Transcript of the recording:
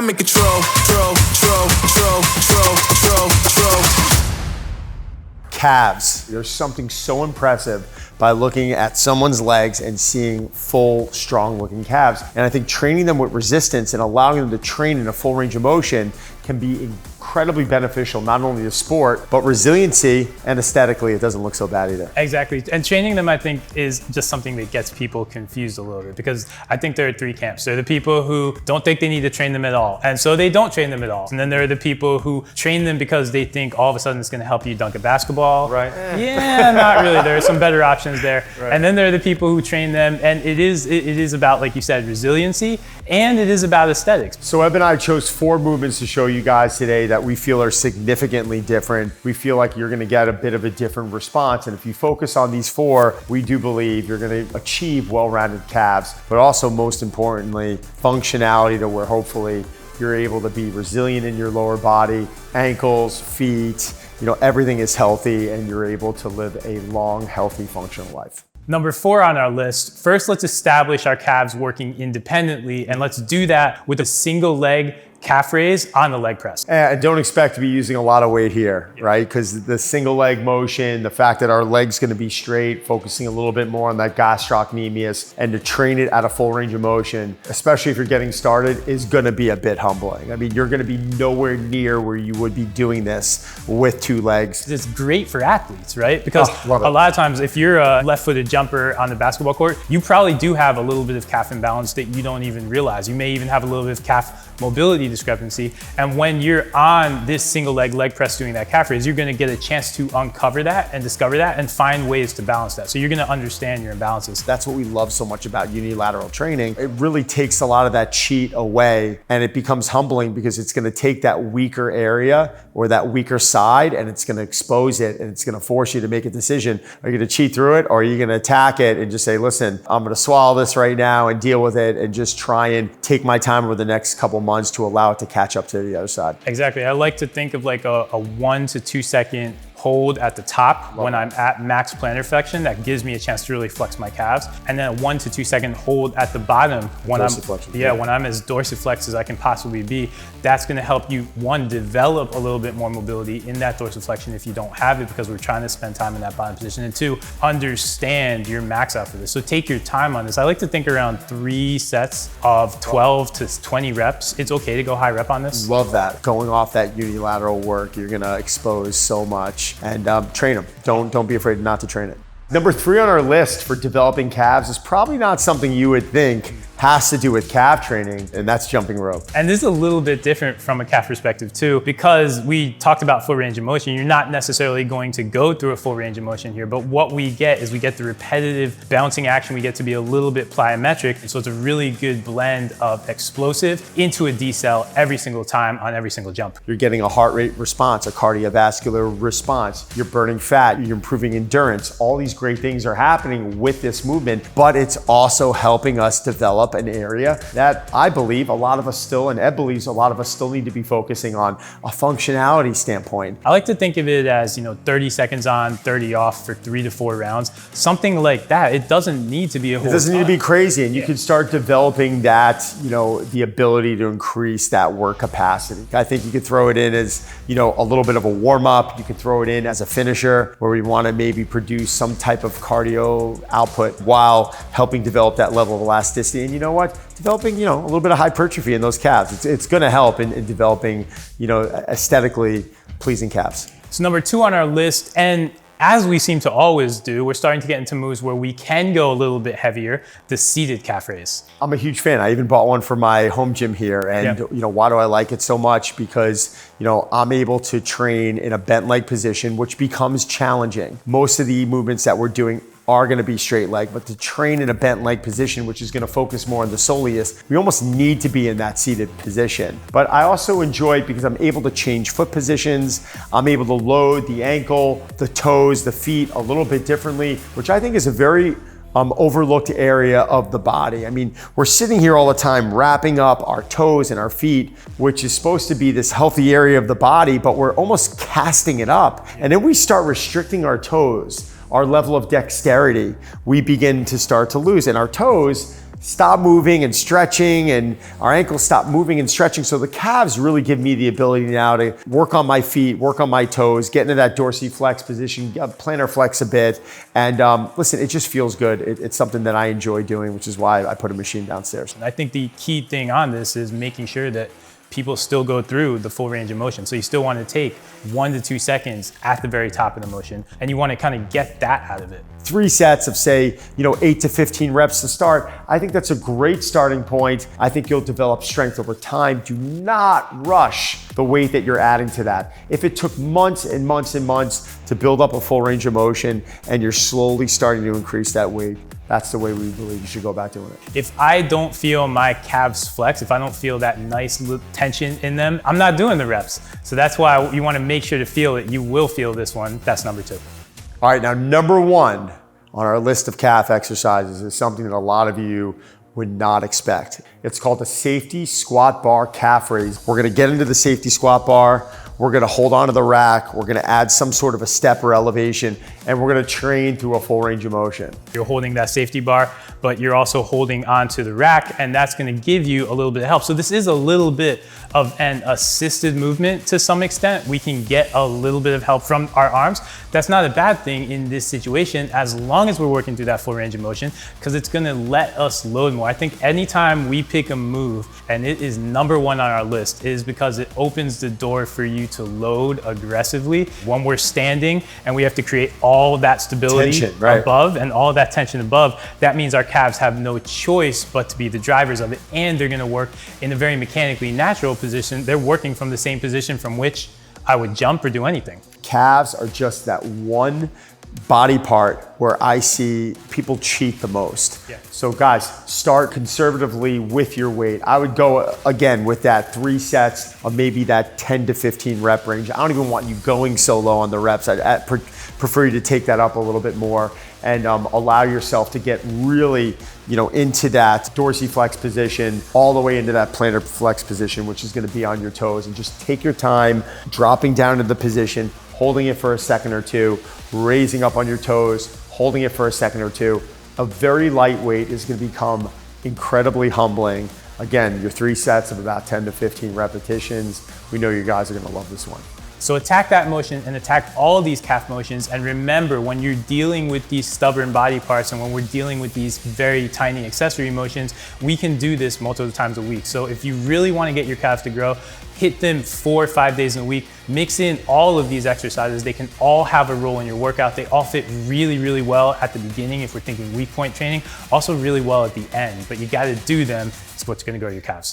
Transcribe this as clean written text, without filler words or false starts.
I make a tro. Calves. There's something so impressive by looking at someone's legs and seeing full, strong looking calves. And I think training them with resistance and allowing them to train in a full range of motion can be incredibly beneficial, not only to sport, but resiliency, and aesthetically, it doesn't look so bad either. Exactly. And training them, I think, is just something that gets people confused a little bit, because I think there are three camps. There are the people who don't think they need to train them at all, and so they don't train them at all. And then there are the people who train them because they think all of a sudden it's going to help you dunk a basketball. Right. Yeah, not really. There are some better options there. Right. And then there are the people who train them, and it is about, like you said, resiliency, and it is about aesthetics. So Eb and I chose 4 movements to show you guys today that we feel are significantly different. We feel like you're gonna get a bit of a different response. And if you focus on these 4, we do believe you're gonna achieve well-rounded calves, but also most importantly, functionality to where hopefully you're able to be resilient in your lower body, ankles, feet, everything is healthy and you're able to live a long, healthy, functional life. Number 4 on our list, first let's establish our calves working independently, and let's do that with a single leg calf raise on the leg press. And don't expect to be using a lot of weight here, right? Because the single leg motion, the fact that our leg's gonna be straight, focusing a little bit more on that gastrocnemius, and to train it at a full range of motion, especially if you're getting started, is gonna be a bit humbling. I mean, you're gonna be nowhere near where you would be doing this with 2 legs. It's great for athletes, right? Because a lot of times if you're a left-footed jumper on the basketball court, you probably do have a little bit of calf imbalance that you don't even realize. You may even have a little bit of calf mobility discrepancy. And when you're on this single leg press doing that calf raise, you're gonna get a chance to uncover that and discover that and find ways to balance that. So you're gonna understand your imbalances. That's what we love so much about unilateral training. It really takes a lot of that cheat away, and it becomes humbling because it's gonna take that weaker area or that weaker side and it's gonna expose it, and it's gonna force you to make a decision. Are you gonna cheat through it, or are you gonna attack it and just say, listen, I'm gonna swallow this right now and deal with it and just try and take my time over the next couple months to allow it to catch up to the other side. Exactly. I like to think of like a 1 to 2 second hold at the top when I'm at max plantar flexion. That gives me a chance to really flex my calves. And then a 1 to 2 second hold at the bottom when when I'm as dorsiflex as I can possibly be. That's gonna help you, 1, develop a little bit more mobility in that dorsiflexion if you don't have it, because we're trying to spend time in that bottom position. And 2, understand your max out for this. So take your time on this. I like to think around 3 sets of 12 to 20 reps. It's okay to go high rep on this. Love that. Going off that unilateral work, you're gonna expose so much. And train them. Don't be afraid not to train it. Number 3 on our list for developing calves is probably not something you would think has to do with calf training, and that's jumping rope. And this is a little bit different from a calf perspective too, because we talked about full range of motion. You're not necessarily going to go through a full range of motion here, but what we get is we get the repetitive bouncing action. We get to be a little bit plyometric. And so it's a really good blend of explosive into a decel every single time on every single jump. You're getting a heart rate response, a cardiovascular response. You're burning fat, you're improving endurance. All these great things are happening with this movement, but it's also helping us develop an area that I believe a lot of us still, and Ed believes a lot of us still need to be focusing on a functionality standpoint. I like to think of it as, 30 seconds on, 30 off for 3 to 4 rounds, something like that. It doesn't need to be a whole It doesn't need to be crazy, and you can start developing that, the ability to increase that work capacity. I think you could throw it in as, a little bit of a warm up. You could throw it in as a finisher where we want to maybe produce some type of cardio output while helping develop that level of elasticity. And you know what? Developing, a little bit of hypertrophy in those calves. It's going to help in developing, aesthetically pleasing calves. So number 2 on our list, and as we seem to always do, we're starting to get into moves where we can go a little bit heavier, the seated calf raise. I'm a huge fan. I even bought one for my home gym here. And why do I like it so much? Because, I'm able to train in a bent leg position, which becomes challenging. Most of the movements that we're doing are going to be straight leg, but to train in a bent leg position, which is going to focus more on the soleus, we almost need to be in that seated position. But I also enjoy it because I'm able to change foot positions. I'm able to load the ankle, the toes, the feet a little bit differently, which I think is a very overlooked area of the body. I mean, we're sitting here all the time wrapping up our toes and our feet, which is supposed to be this healthy area of the body, but we're almost casting it up. And then we start restricting our toes, our level of dexterity, we begin to start to lose. And our toes, stop moving and stretching, and our ankles stop moving and stretching. So the calves really give me the ability now to work on my feet, work on my toes, get into that dorsiflex position, plantar flex a bit. And listen, it just feels good. It's something that I enjoy doing, which is why I put a machine downstairs. I think the key thing on this is making sure that people still go through the full range of motion. So you still want to take 1 to 2 seconds at the very top of the motion, and you want to kind of get that out of it. 3 sets of, say, 8 to 15 reps to start. I think that's a great starting point. I think you'll develop strength over time. Do not rush the weight that you're adding to that. If it took months and months and months to build up a full range of motion and you're slowly starting to increase that weight, that's the way we believe you should go about doing it. If I don't feel my calves flex, if I don't feel that nice tension in them, I'm not doing the reps. So that's why you want to make sure to feel it. You will feel this one. That's number 2. All right, now number 1 on our list of calf exercises is something that a lot of you would not expect. It's called the safety squat bar calf raise. We're gonna get into the safety squat bar. We're gonna hold onto the rack. We're gonna add some sort of a step or elevation, and we're gonna train through a full range of motion. You're holding that safety bar, but you're also holding onto the rack, and that's gonna give you a little bit of help. So this is a little bit of an assisted movement to some extent. We can get a little bit of help from our arms. That's not a bad thing in this situation, as long as we're working through that full range of motion, because it's gonna let us load more. I think anytime we pick a move, and it is number 1 on our list, is because it opens the door for you to load aggressively. When we're standing and we have to create all that stability tension, right, above and all that tension above, that means our calves have no choice but to be the drivers of it, and they're gonna work in a very mechanically natural position. They're working from the same position from which I would jump or do anything. Calves are just that one body part where I see people cheat the most. Yeah. So guys, start conservatively with your weight. I would go again with that 3 sets of maybe that 10 to 15 rep range. I don't even want you going so low on the reps. I'd prefer you to take that up a little bit more and allow yourself to get really, into that dorsiflex position, all the way into that plantar flex position, which is gonna be on your toes, and just take your time dropping down to the position, holding it for a second or two, raising up on your toes, holding it for a second or two. A very light weight is gonna become incredibly humbling. Again, your 3 sets of about 10 to 15 repetitions. We know you guys are gonna love this one. So attack that motion and attack all of these calf motions. And remember, when you're dealing with these stubborn body parts and when we're dealing with these very tiny accessory motions, we can do this multiple times a week. So if you really want to get your calves to grow, hit them 4 or 5 days in a week, mix in all of these exercises. They can all have a role in your workout. They all fit really, really well at the beginning if we're thinking weak point training, also really well at the end, but you got to do them. It's what's going to grow your calves.